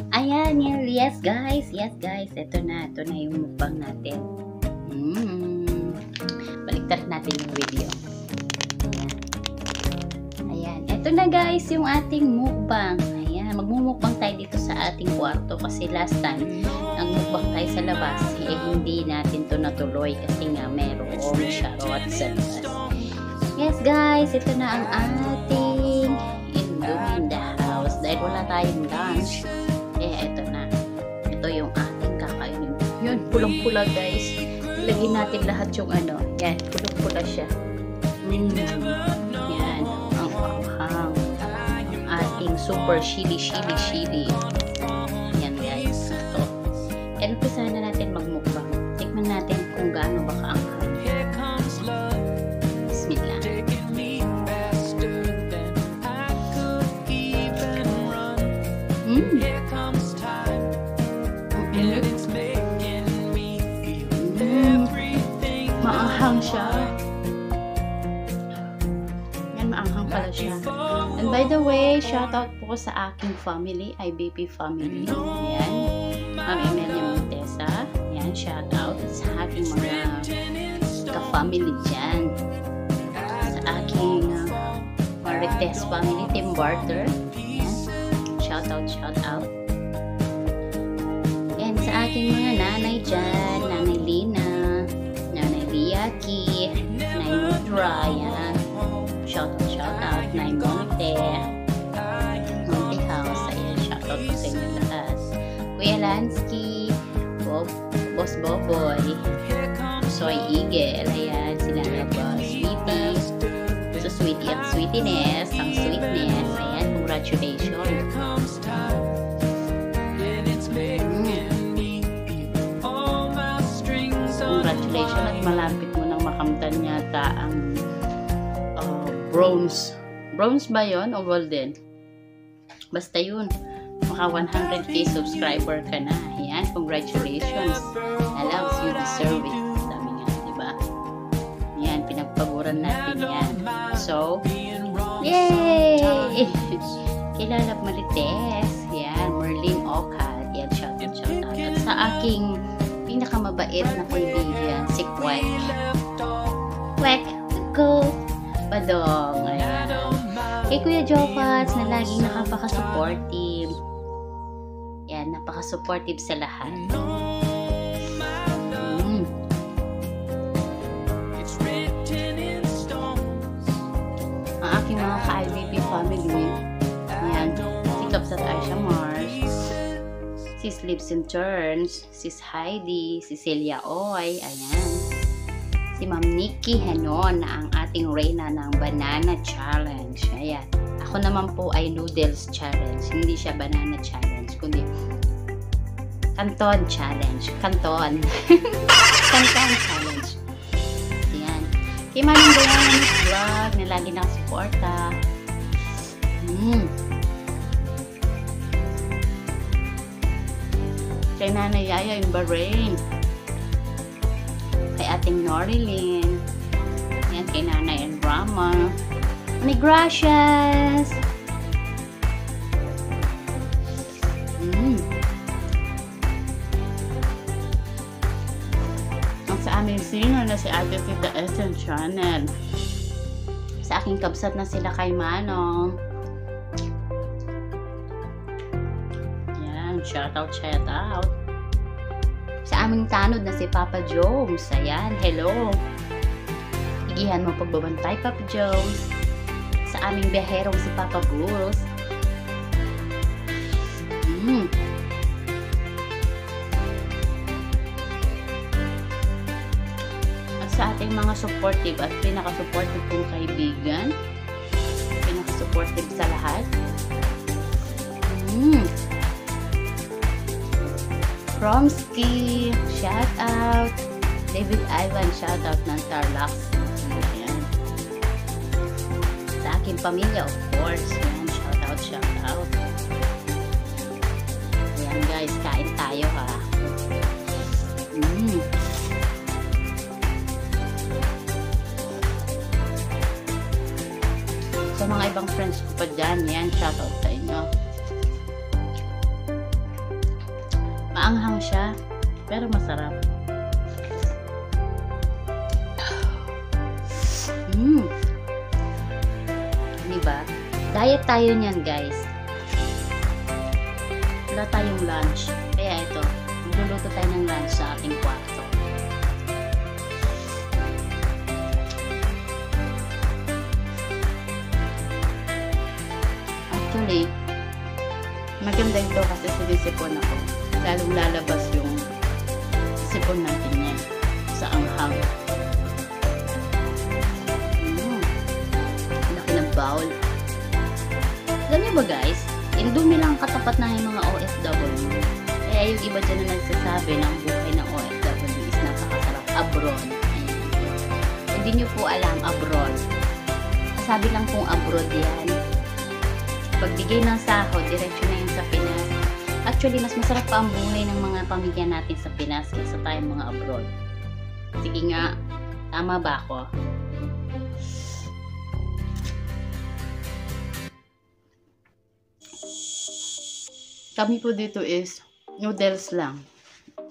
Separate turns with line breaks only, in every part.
Ayan, yes guys, ito na yung mukbang natin. Baliktad natin yung video. Ayan, ito na guys yung ating mukbang. Ayan, magmumukbang tayo dito sa ating kwarto kasi last time, nagmukbang tayo sa labas, hindi natin to natuloy kasi nga merong charot sa labas. Yes guys, ito na ang ating indomi in the house dahil wala tayong lunch. Ito na. Ito yung ating kakainin. Yun, pulang-pula guys. Ilagay natin lahat yung ano. Yan, pulang-pula siya. Yan, ang panghang. Ating super chili. Yan guys. Ito. Umpisa na natin magmukbang. Tikman natin kung gaano ba kaanghang. Bismillah. Maanghang siya. Yan, maanghang pala siya. And by the way, shoutout po sa aking family, IBP family. Yan. Ma'am Emilia Montesa. Yan, shoutout sa aking mga ka-family dyan. Sa aking Marites family, Team Barter. Yan. Shoutout. Yan, sa aking mga nanay dyan, Nanay Lina, Yaki, Nay Mudra, yan. Shoutout, Nay Monte House, ayan, shoutout po sa inyo lahat. Kuya Lansky, Boss Boboy, Soy Eagle, ayan, sila na po, Sweetie, so Sweetie ang sweetness, ayan, congratulations. Congratulations at malapit mo nang makamtan yata ang bronze ba yon o golden? Basta yun, maka 100k subscriber ka na. Ayan, congratulations. Allows you deserve it. Sabi nga, diba? Ayan, pinagpaguran natin yan. So, yay! Kilala Marites. Ayan, Merlin Ocad. Ayan, shoutout. At sa aking pinakamabait na kaibigan, si Kwek. Go! Badong. Ayan. Kay Kuya Jofats na laging napaka-supportive. Yan, napaka-supportive sa lahat. Ang aking mga ka-IVP family, yan, si Kapsat Aisha Mars, Sis Lives and Turns, Sis Heidi, Cecilia Oy, ayan. Si Ma'am Nikki Henon na ang ating reyna ng Banana Challenge. Ayan. Ako naman po ay Noodles Challenge. Hindi siya Banana Challenge, kundi Canton Challenge. Canton Challenge. Ayan. Kay Manong Diana Vlog na lagi nakasuporta. Kay Nanay Yaya yung Bahrain. Kay ating Norilyn. Yan, kay Nanay and Rama. May gracias! Ang sa aming sino na si Ate Tita Esen Channel. Sa aking kabsat na sila kay Manong. Yan, shoutout. Sa aming tanod na si Papa Jones. Ayan, hello. Igihan mo pagbabantay, Papa Jones. Sa aming biyaherong si Papa Bulls. At sa ating mga supportive at pinaka-supportive kong kaibigan. Pinaka-supportive sa lahat. Fromsky, shout out. David Ivan, shout out ng Tarlac. Ayan. Sa aking pamilya, of course. Ayan, shout out, shout out. Ayan guys, kain tayo ha. Sa mga ibang friends ko pa dyan, yan, shout out sa inyo. Maanghang siya, pero masarap. Diba? Diet tayo niyan guys. Wala tayong lunch. Kaya ito, magluluto tayo ng lunch sa ating kwarto. Actually, maganda ito kasi sinisipon ako. Lalong lalabas yung sipon natin yan sa anghang. Laki ng bowl. Alam niyo ba guys, indomi lang katapat na yung mga OFW. Kaya yung iba dyan na nagsasabi ng buhay ng OFW is napakasarap abroad. Ayan. Hindi nyo po alam abroad. Sabi lang kung abroad yan. Pagbigay ng sahod, diretsyo na yun sa Pinas. Actually, mas masarap pa ang buhay ng mga pamilya natin sa Pinas kaysa tayong mga abroad. Sige nga, tama ba ako? Kami po dito is noodles lang.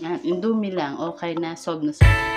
Yan, indomie lang. Okay na, solve na solve.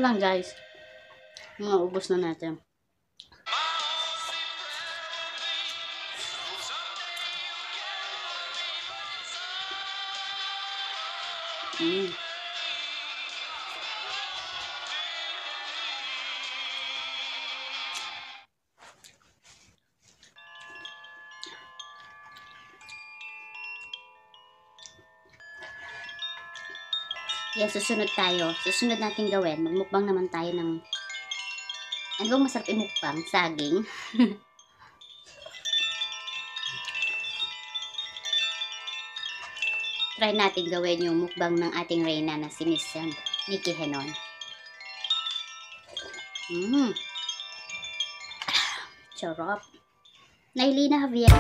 lang guys. Maubos na natin. Yan, susunod tayo. Susunod natin gawin. Magmukbang naman tayo ng... Ano bang masarap imukbang? Saging. Try natin gawin yung mukbang ng ating reyna na si Miss Nikki Henon. Charap. Nailina Javier.